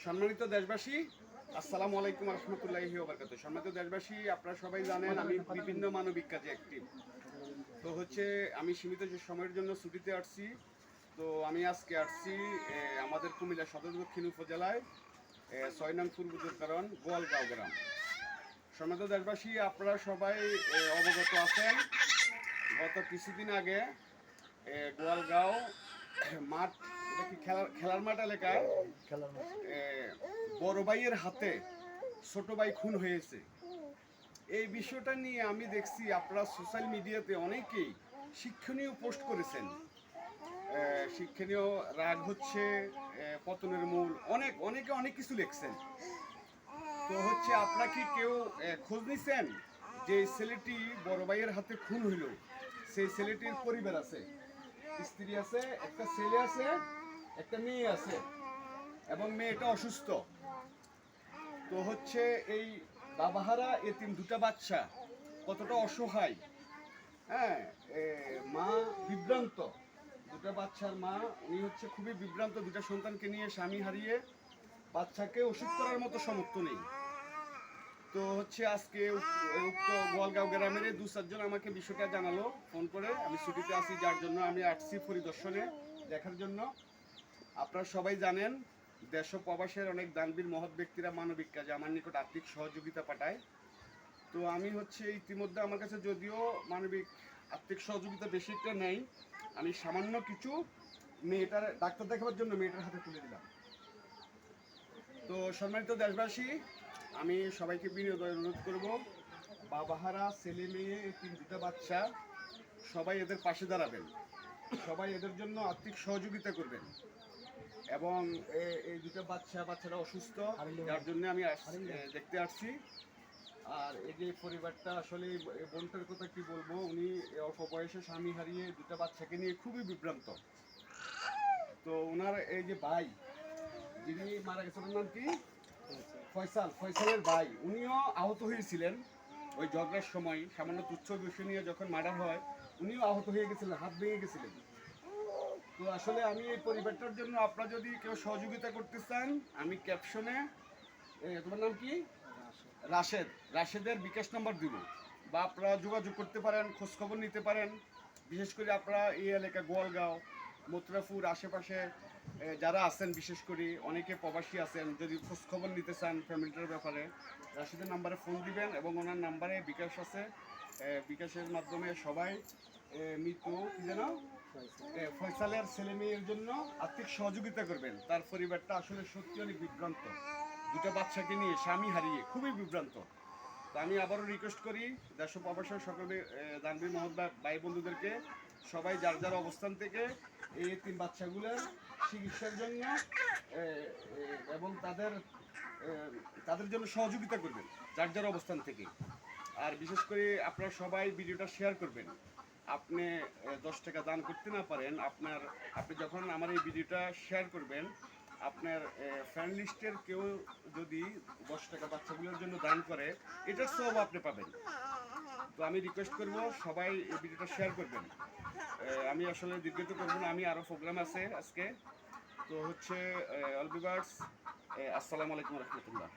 সম্মানিত দেশবাসী, আসসালামু আলাইকুম রহমতুল্লাহি ওয়া বারাকাতুহু। সম্মানিত দেশবাসী, আপনারা সবাই জানেন আমি বিভিন্ন মানবিক কাজে অ্যাক্টিভ। তো আমি সীমিত সময়ের জন্য ছুটিতে আসছি। তো আমি আজকে আসছি আমাদের কুমিল্লা সদর দক্ষিণ উপজেলায় ৬ নং পূর্বদুর্কারণ গোয়ালগাঁও গ্রাম। সম্মানিত দেশবাসী, আপনারা সবাই অবগত আছেন, গত কিছুদিন আগে গোয়ালগাঁও মাঠ, এটা কি খেলার মাঠ এলাকায় বড় ভাইয়ের হাতে ছোট ভাই খুন হয়েছে। এই বিষয়টা নিয়ে আমি দেখছি আপনারা সোশ্যাল মিডিয়াতে অনেকেই শিক্ষণীয় পোস্ট করেছেন। শিক্ষণীয় রাগ হচ্ছে পতনের মূল, অনেকে অনেক কিছু লিখছেন। তো আপনারা কি কেউ খোঁজ নিছেন যে ছেলেটি বড় ভাইয়ের হাতে খুন হইল, সেই ছেলেটির পরিবার আছে, স্ত্রী আছে, একটা ছেলে আছে, একটা মেয়ে আছে এবং মেয়েটা অসুস্থ। তো এই বাবাহারা এতিম দুটা বাচ্চা কতটা অসহায়, হ্যাঁ, মা বিভ্রান্ত, দুটা বাচ্চার মা উনি খুবই বিভ্রান্ত, দুটা সন্তানকে নিয়ে স্বামী হারিয়ে বাচ্চাকে ওষুধ করার মতো সামর্থ্য নেই। তো আজকে উক্ত গোয়ালগাঁও গ্রামের 2-4 জন আমাকে বিষয়টা জানালো ফোন করে। আমি ছুটিতে আছি, যার জন্য আমি আসছি পরিদর্শনে দেখার জন্য। আপনারা সবাই জানেন দেশ ও প্রবাসের অনেক দানবীর মহৎ ব্যক্তিরা মানবিক কাজে আমার নিকট আর্থিক সহযোগিতা পাঠায়। তো আমি ইতিমধ্যে আমার কাছে যদিও মানবিক আর্থিক সহযোগিতা বেশি একটা নেই, আমি সামান্য কিছু মেয়েটার ডাক্তার দেখাবার জন্য মেয়েটার হাতে তুলে দিলাম। তো সম্মানিত দেশবাসী, আমি সবাইকে বিনীত অনুরোধ করব, বাবাহারা ছেলে মেয়ে দুটা বাচ্চা, সবাই এদের পাশে দাঁড়াবেন, সবাই এদের জন্য আর্থিক সহযোগিতা করবেন। এবং এই দুটো বাচ্চারা অসুস্থ, যার জন্য আমি দেখতে আসছি। আর এই যে পরিবারটা আসলে বোনটার কথা কি বলবো, উনি অল্প বয়সে স্বামী হারিয়ে দুটা বাচ্চাকে নিয়ে খুবই বিভ্রান্ত। তো ওনার এই যে ভাই যিনি মারা গেছেন, ওনার নাম কি? ফয়সালের ভাই, উনিও আহত হয়েছিলেন ওই ঝগড়ার সময়। সামান্য তুচ্ছ বিষয় নিয়ে যখন মার্ডার হয়, উনিও আহত হয়ে গেছিলেন, হাত ভেঙে গেছিলেন। তো আসলে আমি এই পরিবারটার জন্য আপনারা যদি কেউ সহযোগিতা করতে চান, আমি ক্যাপশনে তোমার নাম কি, রাশেদের বিকাশ নম্বর দিব, বা আপনারা যোগাযোগ করতে পারেন, খোঁজখবর নিতে পারেন। বিশেষ করে আপনারা এই এলাকা গোয়ালগাঁও, মথুরাপুর আশেপাশে যারা আছেন, বিশেষ করে অনেকে প্রবাসী আছেন, যদি খোঁজখবর নিতে চান ফ্যামিলিটার ব্যাপারে, রাশেদের নাম্বারে ফোন দিবেন এবং ওনার নাম্বারে বিকাশ আছে। বিকাশের মাধ্যমে সবাই মৃত্যু কি যেন ফয়সালের ছেলে মেয়ের জন্য আর্থিক সহযোগিতা করবেন। তার পরিবারটা আসলে সত্যি অনেক বিভ্রান্ত, দুটো বাচ্চাকে নিয়ে স্বামী হারিয়ে খুবই বিভ্রান্ত। তো আমি আবারও রিকোয়েস্ট করি দেশ প্রবাসের সকলে দানবীর মহৎ ভাই বন্ধুদেরকে, সবাই যার যার অবস্থান থেকে এই তিন বাচ্চাগুলোর চিকিৎসার জন্য এবং তাদের জন্য সহযোগিতা করবেন যার যার অবস্থান থেকে। আর বিশেষ করে আপনারা সবাই ভিডিওটা শেয়ার করবেন। আপনি 10 টাকা দান করতে না পারেন, আপনি যখন আমার এই ভিডিওটা শেয়ার করবেন, আপনার ফ্রেন্ড লিস্টের কেউ যদি 10 টাকা বাচ্চাগুলোর জন্য দান করে, এটার সব আপনি পাবেন। তো আমি রিকোয়েস্ট করব সবাই এই ভিডিওটা শেয়ার করবেন। আমি আসলে দীর্ঘত করবো না, আমি আরও প্রোগ্রাম আছে আজকে। তো অল ভিউয়ার্স, আসসালামু আলাইকুম রহমতুল্লাহ।